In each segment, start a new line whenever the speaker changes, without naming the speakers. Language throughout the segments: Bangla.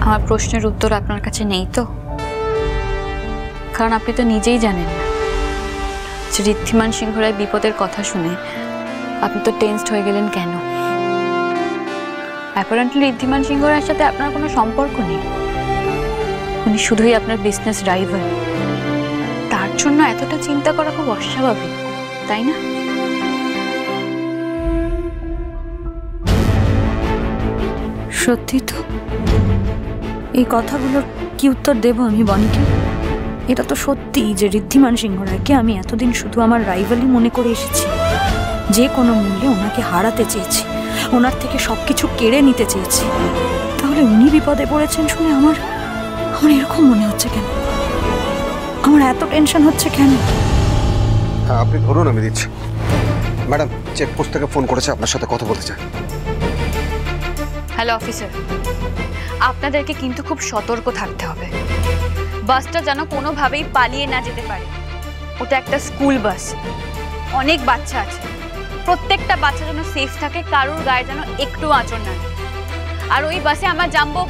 আমার প্রশ্নের উত্তর আপনার কাছে নেই তো? কারণ আপনি তো নিজেই জানেন না যে ঋদ্ধিমান সিংহ রায় বিপদের কথা শুনে আপনি তো টেনসড হয়ে গেলেন কেন। অ্যাপারেন্টলি ঋদ্ধিমান সিংহ রায়ের সাথে আপনার কোনো সম্পর্ক নেই, উনি শুধুই আপনার বিজনেস রাইভাল। তার জন্য এতটা চিন্তা করা খুব অস্বাভাবিক, তাই না?
সত্যি তো, এই কথাগুলোর কি উত্তর দেব আমি বনিকে? এটা তো সত্যি যে ঋদ্ধিমান সিংহ রায়কে আমি এতদিন শুধু আমার রাইভালই মনে করে এসেছি, যে কোনো মূল্যে ওনাকে হারাতে চেয়েছি, ওনার থেকে সবকিছু কেড়ে নিতে চেয়েছি। তাহলে উনি বিপদে পড়েছেন শুনে আমার এরকম মনে হচ্ছে কেন? আমার এত টেনশন হচ্ছে কেন?
হ্যাঁ আপনি ধরুন, আমি দিচ্ছি। ম্যাডাম, চেকপোস্ট থেকে ফোন করেছে, আপনার সাথে কথা বলতে চায়।
হ্যালো অফিসার, আপনাদেরকে কিন্তু খুব সতর্ক থাকতে হবে। বাসটা যেন কোনোভাবেই পালিয়ে না যেতে পারে। ওটা একটা স্কুল বাস, অনেক বাচ্চা আছে, প্রত্যেকটা বাচ্চা যেন সেফ থাকে, কারোর গায়ে যেন একটু আঁচড় না। আর ওই বাসে আমার জাম্বো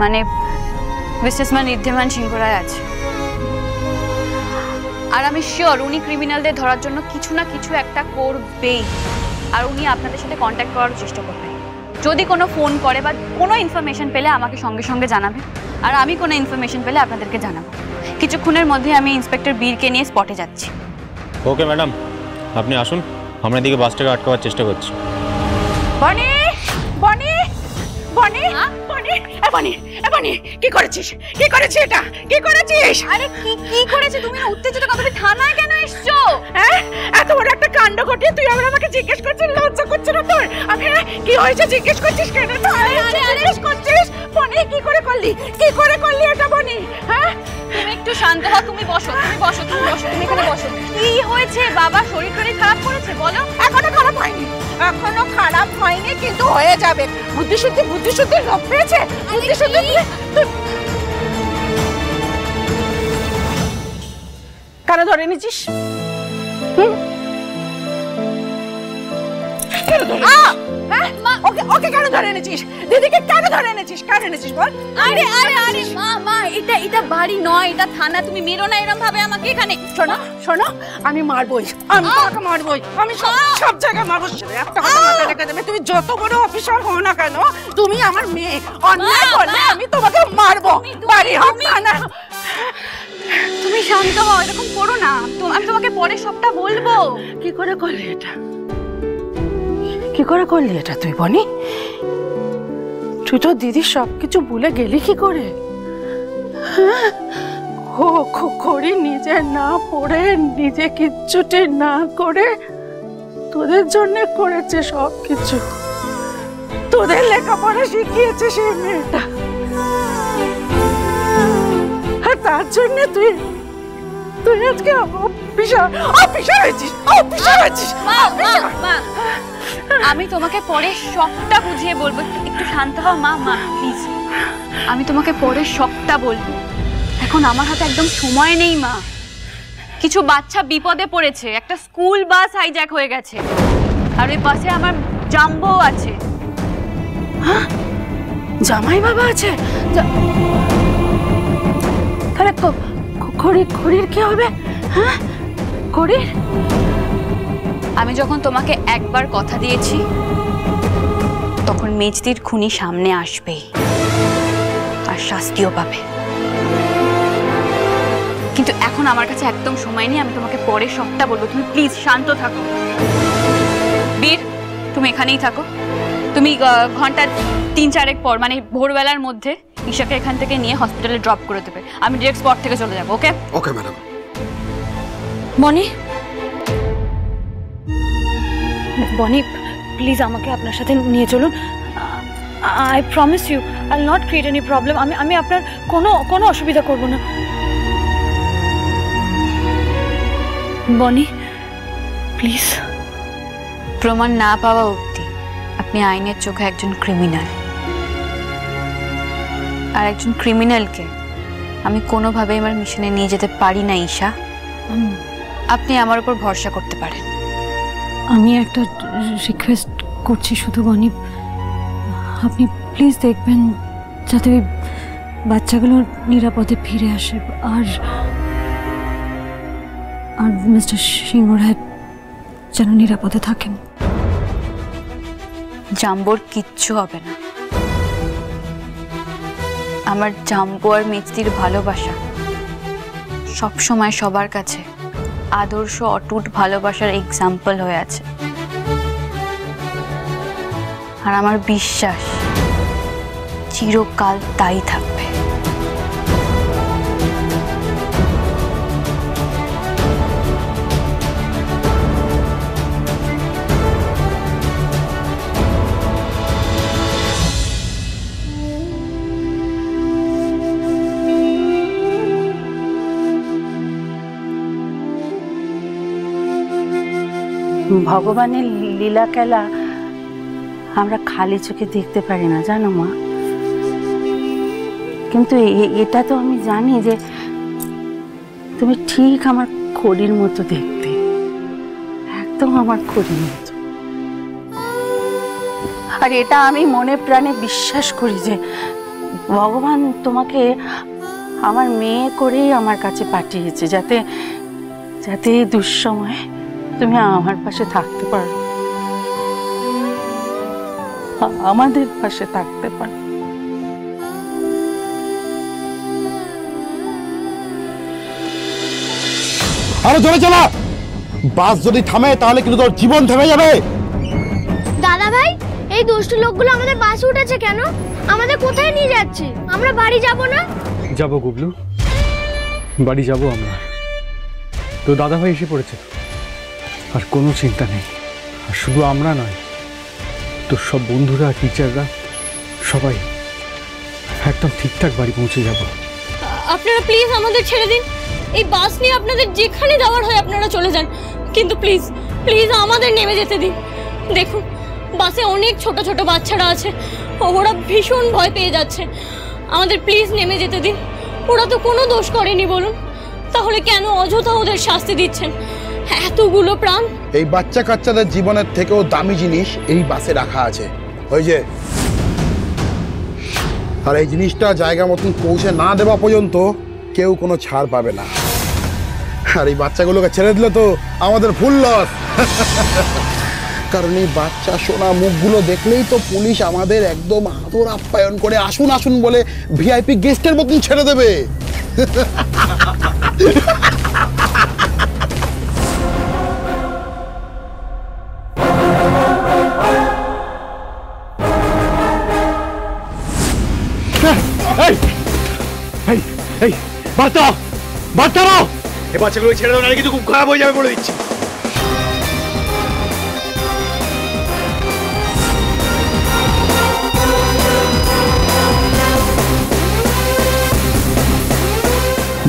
মানে বিজনেসম্যান ঋদ্ধিমান সিংহ রায় আছে। আর আমি শিওর উনি ক্রিমিনালদের ধরার জন্য কিছু না কিছু একটা করবেই। আর উনি আপনাদের সাথে কন্ট্যাক্ট করার চেষ্টা করবেন। যদি কোনো ফোন করে বা কোনো ইনফরমেশন পেলে আমাকে সঙ্গে সঙ্গে জানাবে, আর আমি কোনো ইনফরমেশন পেলে আপনাদেরকে জানাবো। কিছুক্ষণের মধ্যে আমি ইন্সপেক্টর বীরকে নিয়ে স্পটে যাচ্ছি।
ওকে ম্যাডাম, আপনি আসুন, আমরা এদিকে বাসটাকে আটকাবার চেষ্টা করছি।
বনি বনি বনি বনি বনি বনি, কি করেছিস? কি করেছিস এটা? কি করেছিস?
আরে কি করেছে তুমি? উত্তেজিত কথা, তুমি থানায় কেন এসছো?
হ্যাঁ, এত বড় একটা কাণ্ড ঘটিয়ে তুই আবার আমাকে জিজ্ঞেস করছিস? লজ্জা করছে না তোর? আমি কি হয়েছে জিজ্ঞেস করছিস কেন? জিজ্ঞেস করছিস বনি, কি করে করলি? কি করে করলি এটা বনি? হ্যাঁ,
তুমি একটু শান্ত হও। তুমি বসো, তুমি বসো, তুমি বসো, তুমি এখানে বসো। কি হয়েছে? বাবা শরীর টরীর খারাপ করেছে বলো?
এখনো খারাপ হয়নি, এখনো খারাপ হয়নি, কিন্তু হয়ে যাবে। বুদ্ধিশুদ্ধি লোক পেয়েছে। বুদ্ধিশুদ্ধি কেন ধরে নিচ্ছিস? ওকে কেন ধরে এনেছিস? দিদিকে কেন ধরে এনেছিস? কেন এনেছিস বল?
আরে আরে আরে মা, এটা বাড়ি নয়, এটা থানা। তুমি মেরো না এরকম ভাবে আমাকে এখানে।
শোনো, আমি মারবই, আমি তোমাকে মারবই, আমি সব জায়গায় মারবো। একটা কথা মাথায় রেখে দেবে, তুমি যত বড় অফিসার হও না কেন, তুমি আমার মেয়ে। অন্যায় করলে আমি তোমাকে মারবো, বাড়ি হোক না।
তুমি শান্ত হও, এরকম করো না। আমি তোমাকে পরে সবটা বলবো।
কি করে করলি এটা? কি করে করলি এটা তুই বনি? তুই তো দিদির সবকিছু ভুলে গেলি কি করে? খড়ি নিজে না পড়ে, নিজে কিচ্ছুটি না করে তোদের জন্য করেছে সবকিছু। তোদের লেখাপড়া শিখিয়েছে সেই মেয়েটা, আর তার জন্য তুই আজকে অফিসার হয়েছিস।
আমি তোমাকে পরে সবটা বুঝিয়ে বলবো, একটু শান্ত হও মা প্লিজ। আমি তোমাকে পরে সবটা বলবো, এখন আমার হাতে একদম সময় নেই মা। কিছু বাচ্চা বিপদে পড়েছে, একটা স্কুল বাস হাইজ্যাক হয়ে গেছে, আর ওই বাসে আমার জাম্বো আছে।
হ্যাঁ, জামাই বাবা আছে? তাহলে খড়ির কি হবে? হ্যাঁ, খড়ির?
আমি যখন তোমাকে একবার কথা দিয়েছি, তখন মেজদির খুনি সামনে আসবে আর শাস্তিও পাবে। কিন্তু এখন আমার কাছে একদম সময় নেই, আমি তোমাকে পরে সবটা বলবো। তুমি প্লিজ শান্ত থাকো। বীর, তুমি এখানেই থাকো। তুমি ঘন্টা 3-4 পর, মানে ভোরবেলার মধ্যে ঈশাকে এখান থেকে নিয়ে হসপিটালে ড্রপ করে দেবে। আমি ডিরেক্ট স্পট থেকে চলে যাবো। ওকে?
Okay madam.
বনি প্লিজ আমাকে আপনার সাথে নিয়ে চলুন। I promise you I will not create any problem. আমি আপনার কোনো অসুবিধা করব না। বনি প্লিজ।
প্রমাণ না পাওয়া অবধি আপনি আইনের চোখে একজন ক্রিমিনাল, আর একজন ক্রিমিনালকে আমি কোনোভাবেই আমার মিশনে নিয়ে যেতে পারি না ঈশা। আপনি আমার উপর ভরসা করতে পারেন।
আমি একটা রিকোয়েস্ট করছি শুধু বনি, আপনি প্লিজ দেখবেন যাতে ওই বাচ্চাগুলো নিরাপদে ফিরে আসে। আর আর মিস্টার সিংহ রায় যেন নিরাপদে থাকেন।
জাম্বোর কিচ্ছু হবে না। আমার জাম্বো আর মিষ্টির ভালোবাসা সব সময় সবার কাছে আদর্শ অটুট ভালোবাসার এক্সাম্পল হয়ে আছে। আর আমার বিশ্বাস চিরকাল তাই থাকবে।
ভগবানের লীলা খেলা আমরা খালি চোখে দেখতে পারি না, জানো মা। কিন্তু এটা তো আমি জানি যে তুমি ঠিক আমার খড়ির মতো দেখতে, একদম আমার খড়ির মতো। আর এটা আমি মনে প্রাণে বিশ্বাস করি যে ভগবান তোমাকে আমার মেয়ে করেই আমার কাছে পাঠিয়েছে, যাতে যাতে এই দুঃসময়ে তুমি আমার পাশে থাকতে পারো, আমাদের পাশে থাকতে পারো।
আরে জোরে চালা, বাস যদি থামে তাহলে কিন্তু তোর জীবন থেমে যাবে।
দাদা ভাই, এই দুষ্ট লোকগুলো আমাদের বাসে উঠেছে কেন? আমাদের কোথায় নিয়ে যাচ্ছে? আমরা বাড়ি যাব না?
যাবো গুবলু, বাড়ি যাবো আমরা। তো দাদা ভাই এসে পড়েছে, আর কোনো চিন্তা নেই। আর শুধু আমরা নয়, তোর সব বন্ধুরা, টিচাররা, সবাই একদম ঠিকঠাক বাড়ি পৌঁছে যাব।
আপনারা প্লিজ আমাদের ছেড়ে দিন। এই বাস নিয়ে আপনাদের যেখানে যাওয়ার হয় আপনারা চলে যান, কিন্তু প্লিজ প্লিজ আমাদের নেমে যেতে দিন। দেখুন, বাসে অনেক ছোট ছোট বাচ্চারা আছে, ওরা ভীষণ ভয় পেয়ে যাচ্ছে। আমাদের প্লিজ নেমে যেতে দিন। ওরা তো কোনো দোষ করেনি বলুন, তাহলে কেন অযথা ওদের শাস্তি দিচ্ছেন? এতগুলো প্রাণ।
এই বাচ্চা কাচ্চাদের জীবনের থেকেও দামি জিনিস এই বাসে রাখা আছে, ওই যে। আর এই জিনিসটা জায়গা মতন পৌঁছে না দেওয়া পর্যন্ত কেউ কোনো ছাড় পাবে না। আর এই বাচ্চাগুলোকে ছেড়ে দিলে তো আমাদের ফুল লস। কারণ এই বাচ্চা সোনা মুখগুলো দেখলেই তো পুলিশ আমাদের একদম আদর আপ্যায়ন করে আসুন আসুন বলে ভিআইপি গেস্টের মতন ছেড়ে দেবে। বাচ্চাও বাচ্চাও এই বাচ্চাগুলো ছেড়ে দাও, নাহলে কিন্তু খুব খারাপ হয়ে যাবে বলে দিচ্ছি।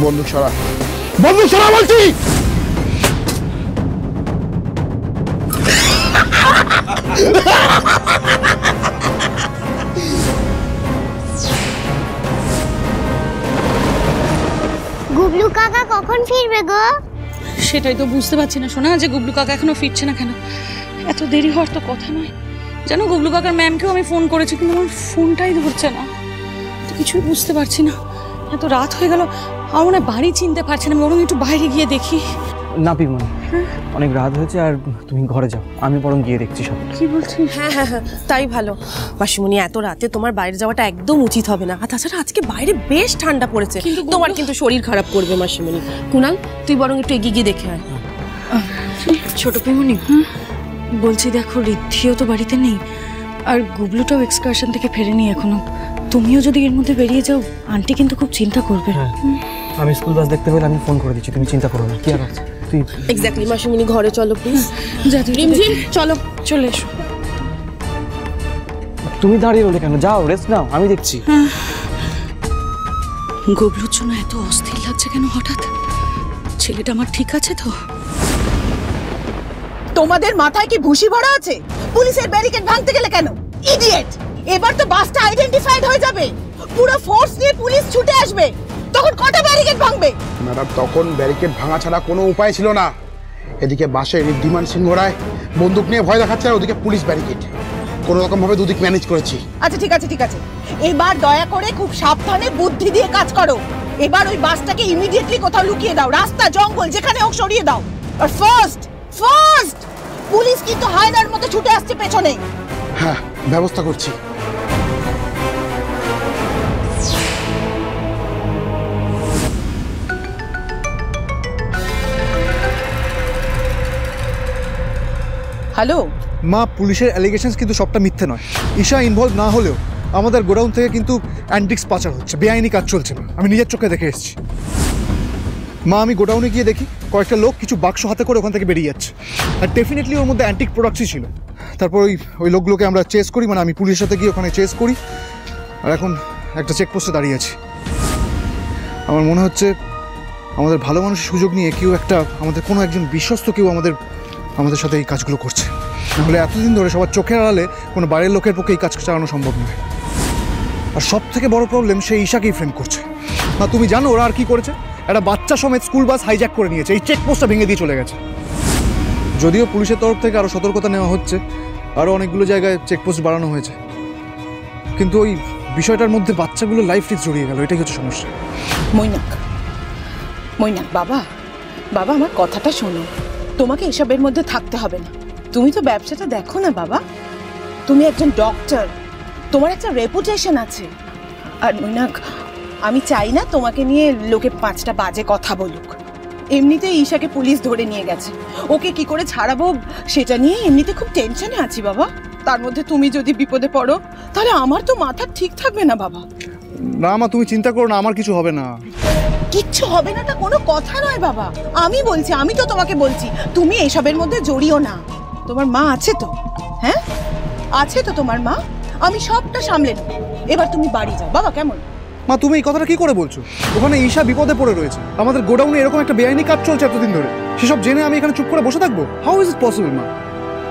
বন্দুক সরা, বন্দুক সরা বলছি।
গুবলু কাকা কখন ফিরবে গো?
সেটাই তো বুঝতে পারছি না শোনা, যে গুবলু কাকা এখনো ফিরছে না কেন। এত দেরি হওয়ার তো কথা নয়। জানো, গুবলু কাকার ম্যামকেও আমি ফোন করেছি, কিন্তু আমার ফোনটাই ধরছে না। তো কিছুই বুঝতে পারছি না। এত রাত হয়ে গেল, আমার মনে হয় বাড়ি চিনতে পারছে না। বরং একটু বাইরে গিয়ে দেখি।
না পিমন, অনেক রাত হয়েছে, আর তুমি ঘরে যাও, আমি বরং গিয়ে দেখছি সব।
কি বলছিস?
হ্যাঁ হ্যাঁ হ্যাঁ, তাই ভালো। মাসিমণি, এত রাতে তোমার বাইরে যাওয়াটা একদম উচিত হবে না। আর তাছাড়া আজকে বাইরে বেশ ঠান্ডা পড়েছে, তোমার কিন্তু শরীর খারাপ করবে মাসিমণি। কুনাল, তুই বরং একটু এগিয়ে গিয়ে দেখে আয়।
ছোট পিমনি, বলছি দেখো, ঋদ্ধিও তো বাড়িতে নেই, আর গুবলুটাও এক্সকারশন থেকে ফেরেনি এখনো। তুমিও যদি এর মধ্যে বেরিয়ে যাও, আন্টি কিন্তু খুব চিন্তা করবে।
আমি স্কুল বাস দেখতে পেলে আমি ফোন করে দিচ্ছি, তুমি চিন্তা করো না। কি আর আছে, তুই
এক্স্যাক্টলি মাসিমণি, ঘরে চলো প্লিজ।
রিমঝিম, চলো, চলে এসো।
তুমি দাঁড়িয়ে রইলে কেন? যাও, রেস্ট নাও, আমি দেখছি।
গুবলুর জন্য এত অস্থির লাগছে কেন হঠাৎ? ছেলেটা আমার ঠিক আছে তো?
তোমাদের মাথায় কি ভুসি ভরা আছে? পুলিশের ব্যারিকেড ভাঙতে গেলে কেন? ইডিয়েট! এবার তো বাসটা আইডেন্টিফাইড হয়ে যাবে, পুরো ফোর্স নিয়ে পুলিশ ছুটে আসবে, তখন কটা ব্যারিকেড ভাঙবে?
ম্যাডাম, তখন ব্যারিকেড ভাঙা ছাড়া কোনো উপায় ছিল না। এদিকে বাসে ঋদ্ধিমান সিংহ রায় বন্দুক নিয়ে ভয় দেখাচ্ছে, আর ওদিকে পুলিশ ব্যারিকেড। কোনো রকম ভাবে দুদিক ম্যানেজ করেছি।
আচ্ছা ঠিক আছে ঠিক আছে, এবার দয়া করে খুব সাবধানে বুদ্ধি দিয়ে কাজ করো। এবার ওই বাসটাকে ইমিডিয়েটলি কোথাও লুকিয়ে দাও, রাস্তা জঙ্গল যেখানে হোক সরিয়ে দাও। আর ফার্স্ট পুলিশ কিন্তু হায়নার মতো ছুটে আসছে পেছনে।
হ্যাঁ, ব্যবস্থা করছি।
হ্যালো
মা, পুলিশের অ্যালিগেশনস কিন্তু সবটা মিথ্যে নয়। ঈশা ইনভলভ না হলেও আমাদের গোডাউন থেকে কিন্তু অ্যান্টিক্স পাচার হচ্ছে, বেআইনি কাজ চলছে না, আমি নিজের চোখে দেখে এসেছি। মা, আমি গোডাউনে গিয়ে দেখি কয়েকটা লোক কিছু বাক্স হাতে করে ওখান থেকে বেরিয়ে যাচ্ছে, আর ডেফিনেটলি ওর মধ্যে অ্যান্টিক প্রোডাক্টসই ছিল। তারপর ওই লোকগুলোকে আমরা চেস করি, মানে আমি পুলিশের সাথে গিয়ে ওখানে চেস করি, আর এখন একটা চেকপোস্টে দাঁড়িয়ে আছি। আমার মনে হচ্ছে আমাদের ভালো মানুষের সুযোগ নিয়ে কেউ একটা, আমাদের কোনো একজন বিশ্বস্ত কেউ আমাদের সাথে এই কাজগুলো করছে। নাহলে এতদিন ধরে সবার চোখের আড়ালে কোনো বাইরের লোকের পক্ষে এই কাজ চালানো সম্ভব নয়। আর সব থেকে বড় প্রবলেম, সে ঈশাকেই ফ্রেন্ড করছে। না, তুমি জানো ওরা আর কি করেছে? একটা বাচ্চা সমেত স্কুল বাস হাইজ্যাক করে নিয়েছে, এই চেকপোস্টটা ভেঙে দিয়ে চলে গেছে। যদিও পুলিশের তরফ থেকে আরও সতর্কতা নেওয়া হচ্ছে, আরও অনেকগুলো জায়গায় চেকপোস্ট বাড়ানো হয়েছে, কিন্তু ওই বিষয়টার মধ্যে বাচ্চাগুলো লাইফ রিস্ক জড়িয়ে গেল, এটাই হচ্ছে সমস্যা।
মৈনাক বাবা আমার কথাটা শোনো, তোমাকে এসবের মধ্যে থাকতে হবে না। তুমি তো ব্যবসাটা দেখো না বাবা, তুমি একজন ডক্টর, তোমার একটা রেপুটেশন আছে। আর মৈনাক, আমি চাই না তোমাকে নিয়ে লোকে 5টা বাজে কথা বলুক। এমনিতেই ঈশাকে পুলিশ ধরে নিয়ে গেছে, ওকে কি করে ছাড়াবো সেটা নিয়ে এমনিতে খুব টেনশনে আছি বাবা। তার মধ্যে তুমি যদি বিপদে পড়ো তাহলে আমার তো মাথা ঠিক থাকবে না বাবা।
না মা, তুমি চিন্তা করো না, আমার কিছু হবে না।
কিচ্ছু হবে না তা কোনো কথা নয় বাবা, আমি তো তোমাকে বলছি তুমি এসবের মধ্যে জড়িও না। তোমার মা আছে তো? হ্যাঁ আছে তো তোমার মা, আমি সবটা সামলে নেব। এবার তুমি বাড়ি যাও বাবা, কেমন?
মা, তুমি এই কথাটা কি করে বলছো? ওখানে ঈশা বিপদে পড়ে রয়েছে, আমাদের গোডাউনে এরকম একটা বেআইনি কাজ চলছে এতদিন ধরে, সেসব জেনে আমি এখানে চুপ করে বসে থাকবো? হাউ ইজ ইট পসিবল মা?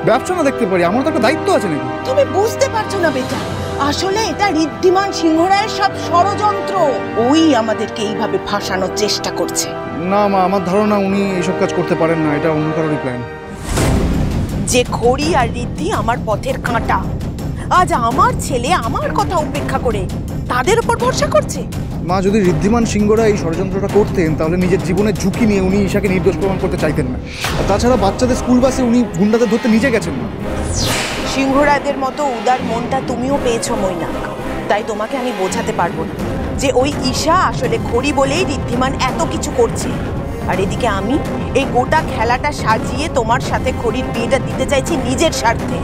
ব্যবসা না দেখতে পারি? আমার তো একটা দায়িত্ব আছে নাকি?
তুমি বুঝতে পারছো না বেটা, আসলে এটা ঋদ্ধিমান সিংহরায়ের সব ষড়যন্ত্র। ওই আমাদেরকে এইভাবে ফাঁসানোর চেষ্টা করছে।
না মা, আমার ধারণা উনি এইসব কাজ করতে পারেন না, এটা অন্য কারোরই প্ল্যান।
যে খড়ি আর ঋদ্ধি আমার পথের কাঁটা, আজ আমার ছেলে আমার কথা উপেক্ষা করে তাদের উপর ভরসা করছে।
মা, যদি ঋদ্ধিমান সিংহরা এই ষড়যন্ত্রটা করতেন তাহলে নিজের জীবনের ঝুঁকি নিয়ে উনি ঈশাকে নির্দোষ প্রমাণ করতে চাইতেন না। আর তাছাড়া বাচ্চাদের স্কুল বাসে উনি গুন্ডাদের ধরতে নিজে গেছেন না।
সিংহরায়দের মতো উদার মনটা তুমিও পেয়েছো মৈনাক, তাই তোমাকে আমি বোঝাতে পারবো না যে ওই ঈশা আসলে খড়ি বলেই ঋদ্ধিমান এত কিছু করছে। আর এদিকে আমি এই গোটা খেলাটা সাজিয়ে তোমার সাথে খড়ির বিয়েটা দিতে চাইছি নিজের স্বার্থে,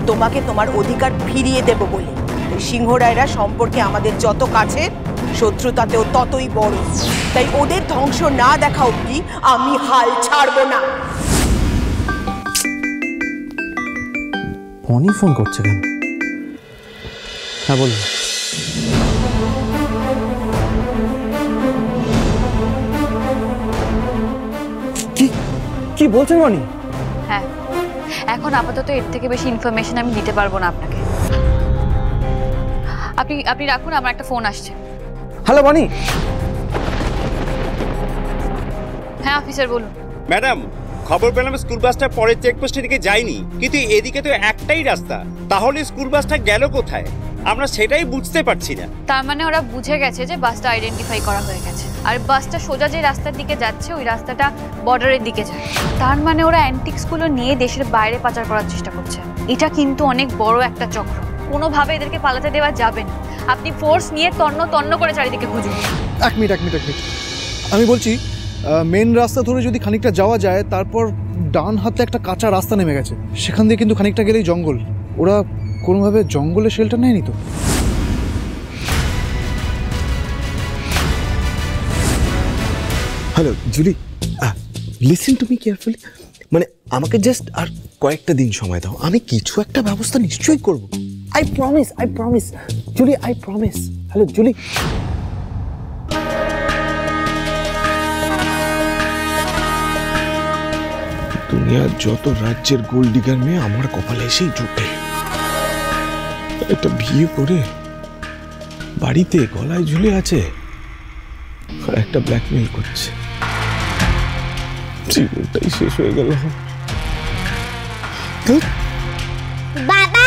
তোমাকে তোমার অধিকার ফিরিয়ে দেব বলে। সিংহরায়রা সম্পর্কে আমাদের যত কাছে, শত্রুতাতেও ততই বড়, তাই ওদের ধ্বংস না দেখা অবধি আমি হাল ছাড়বো না।
ফোনই ফোন করছে কেন? হ্যাঁ বলুন। কি বলছেন মনি?
হ্যাঁ, এখন আপাতত এর থেকে বেশি ইনফরমেশন আমি দিতে পারবো না আপনাকে। আপনি রাখুন, আমার একটা ফোন আসছে।
হ্যালো মনি।
হ্যাঁ অফিসার বলুন।
ম্যাডাম, খবর পেলাম স্কুল বাসটা পরের চেকপোস্টের দিকে যায়নি, কিন্তু এদিকে তো একটাই রাস্তা, তাহলে স্কুল বাসটা গেল কোথায়? আমরা সেটাই বুঝতে পারছি না।
তার মানে ওরা বুঝে গেছে যে বাসটা আইডেন্টিফাই করা হয়ে গেছে, আর বাসটা সোজা যে রাস্তার দিকে যাচ্ছে ওই রাস্তাটা বর্ডারের দিকে যায়। তার মানে ওরা অ্যান্টিক্সগুলো নিয়ে দেশের বাইরে পাচার করার চেষ্টা করছে। এটা কিন্তু অনেক বড় একটা চক্র, কোনোভাবে এদেরকে পালাতে দেওয়া যাবে না। আপনি ফোর্স নিয়ে তন্ন করে চারিদিকে খুঁজুন।
এক মিনিট আমি বলছি, মেন রাস্তা ধরে যদি খানিকটা যাওয়া যায়, তারপর ডান হাতে একটা কাঁচা রাস্তা নেমে গেছে, সেখান দিয়ে কিন্তু খানিকটা গেলেই জঙ্গল। ওরা কোনোভাবে জঙ্গলে শেল্টার নেয়নি তো?
Hello Julie, listen to me carefully, মানে আমাকে জাস্ট আর কয়েকটা দিন সময় দাও, আমি কিছু একটা ব্যবস্থা নিশ্চয়ই করব। I promise Julie, I promise. Hello Julie, দুনিয়ার যত রাজ্যের গোল্ড ডিগার মেয়ে আমার কপালে এসেই জুটে, একটা বিয়ে করে বাড়িতে গলায় ঝুলে আছে আর একটা ব্ল্যাকমেল করছে। জীবনটাই শেষ হয়ে গেল।
বাবা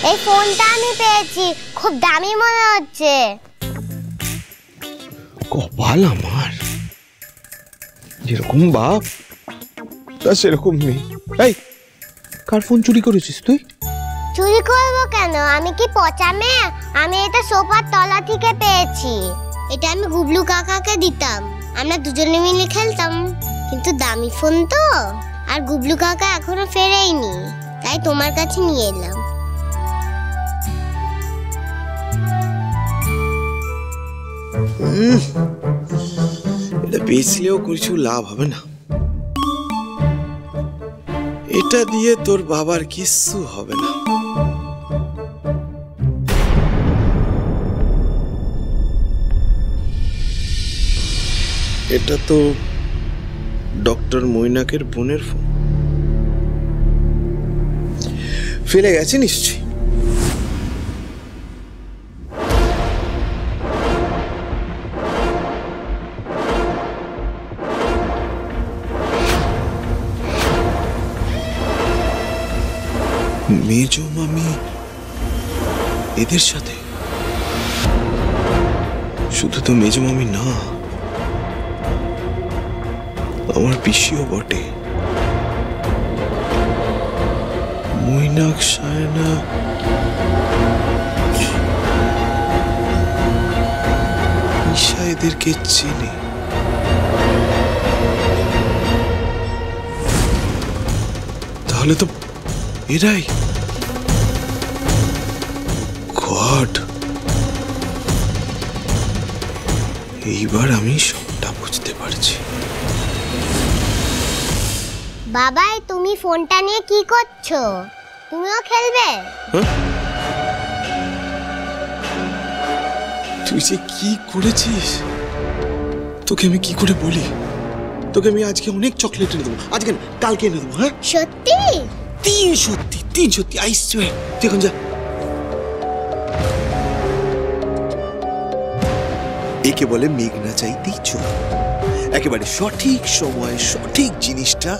এই ফোনটা আমি পেয়েছি, খুব দামি মনে হচ্ছে।
কপাল আমার, যেরকম বাপ তা সেরকম নেই। এই, কার ফোন চুরি করেছিস তুই?
চুরি করবো কেন? আমি কি পচা মেয়ে? আমি এটা সোফার তলা থেকে পেয়েছি। এটা আমি গুবলু কাকাকে দিতাম, আমরা দুজনে মিলে খেলতাম। কিন্তু দামি ফোন তো, আর গুবলু কাকা এখনো ফেরেইনি, তাই তোমার কাছে নিয়ে এলাম।
এটা বেচলেও কিছু লাভ হবে না, এটা দিয়ে তোর বাবার কিচ্ছু হবে না। এটা তো ডক্টর মৈনাকের বোনের ফোন, ফেলে গেছে নিশ্চয়ই। মেজো মামি এদের সাথে? শুধু তো মেজো মামি না, আমার পিসিও বটে। মৈনাক, সায়না, ঈশা এদেরকে চেনে। তাহলে তো এরাই। গড, এইবার আমি সবটা বুঝতে পারছি।
বাবা, তুমি ফোনটা নিয়ে কি করছো? তুমিও খেলবে?
তুই যে কি করেছিস, তোকে আমি কি করে বলি? তোকে আমি আজকে অনেক চকলেট এনে দেবো, আজকে না কালকে এনে দেবো। হ্যাঁ
সত্যি?
তিন সত্যি, আই সোয়ার। তুই এখন যা। একে বলে মেঘ না চাইতেই চোখ। একেবারে সঠিক সময়ে সঠিক জিনিসটা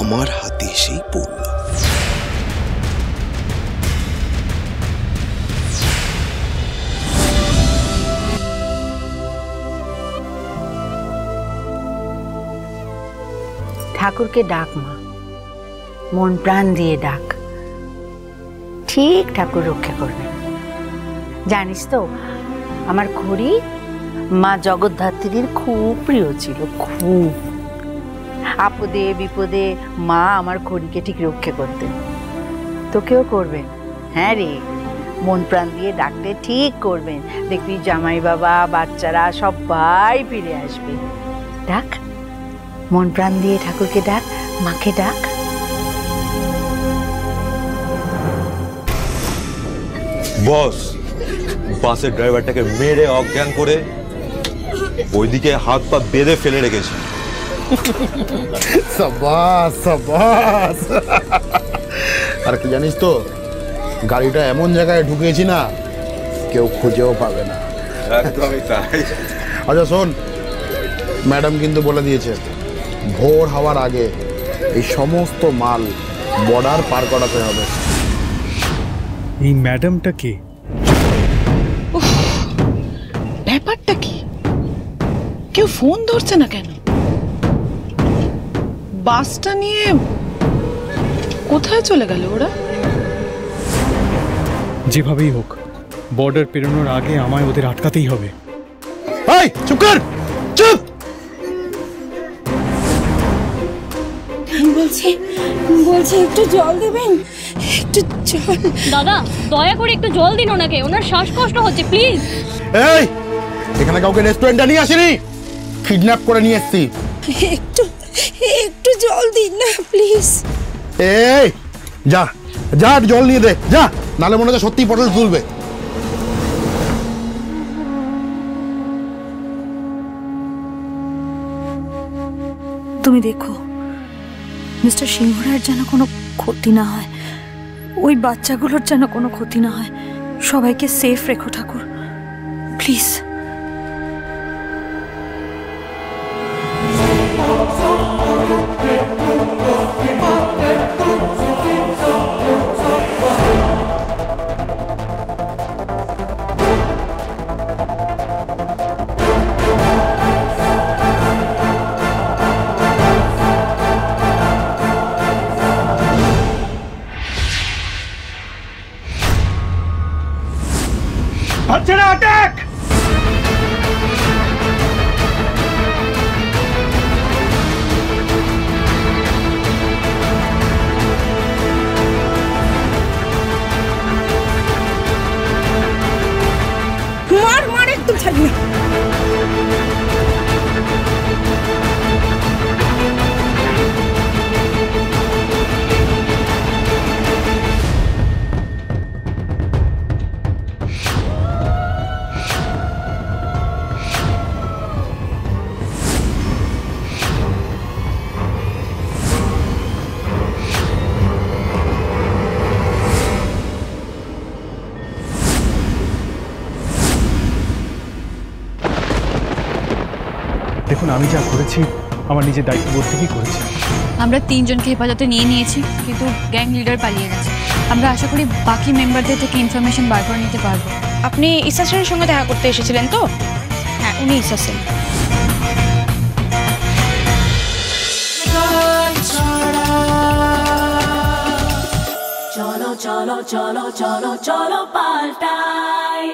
আমার হাতে এসেই পড়ল।
ঠাকুরকে ডাক মা, মন প্রাণ দিয়ে ডাক, ঠিক ঠাকুর রক্ষা করবে। জানিস তো, আমার খড়ি মা জগদ্ধাত্রীর খুব প্রিয় ছিল, খুব। আপদে বিপদে মা আমার খড়িকে ঠিক রক্ষা করতেন, তোকেও করবেন। হ্যাঁ রে, মন প্রাণ দিয়ে ডাকলে ঠিক করবেন। দেখবি জামাই বাবা, বাচ্চারা সবাই ফিরে আসবে। ডাক, মন প্রাণ দিয়ে ঠাকুরকে ডাক, মাকে ডাক।
বস, বাসের ড্রাইভারটাকে মেরে অজ্ঞান করে ওইদিকে হাত পা বেঁধে ফেলে রেখেছি।
সাবাস সাবাস। আর কি জানিস তো, গাড়িটা এমন জায়গায় ঢুকিয়েছি না, কেউ খুঁজেও পাবে না।
একদমই তাই।
আচ্ছা শোন, ম্যাডাম কিন্তু বলে দিয়েছে ভোর হওয়ার আগে এই সমস্ত মাল বর্ডার পার করাতে হবে।
এই ম্যাডামটা কে?
ব্যাপারটা কি? কেউ ফোন ধরছে না কেন? বাসটা নিয়ে কোথায় চলে গেল ওরা?
যেভাবেই হোক, বর্ডার পেরোনোর আগে আমায় ওদের আটকাতেই হবে।
এই চুপ কর, চুপ।
বলছি একটু জল দেবেন, একটু জল। দাদা, দয়া করে একটু জল দিন ওনাকে, ওনার শ্বাসকষ্ট হচ্ছে, প্লিজ।
এই, এখানে কাউকে রেস্টুরেন্টে নিয়ে আসিনি, কিডন্যাপ করে নিয়ে এসেছি।
একটু জল দিন না প্লিজ।
এই যা যা, জল নিয়ে দে যা, নালে মনে হচ্ছে সত্যি পটল তুলবে।
তুমি দেখো মিস্টার সিংহরায়ের যেন কোনো ক্ষতি না হয়, ওই বাচ্চাগুলোর যেন কোনো ক্ষতি না হয়। সবাইকে সেফ রেখো ঠাকুর, প্লিজ।
বাচ্চারা অ্যাটাক!
মার মার, একদম ছাড়বি না।
দেখুন, আমি যা করেছি আমার নিজের দায়িত্ববোধ থেকেই করেছি।
আমরা 3 জনকে হেফাজতে নিয়ে নিয়েছি, কিন্তু গ্যাং লিডার পালিয়ে গেছে। আমরা আশা করি বাকি মেম্বারদের থেকে ইনফরমেশন বার করে নিতে পারবো।
আপনি ইসা সেনের সঙ্গে দেখা করতে এসেছিলেন তো? হ্যাঁ, উনি ইসা সেন।
চলো চলো চলো চলো চলো পাল্টাই।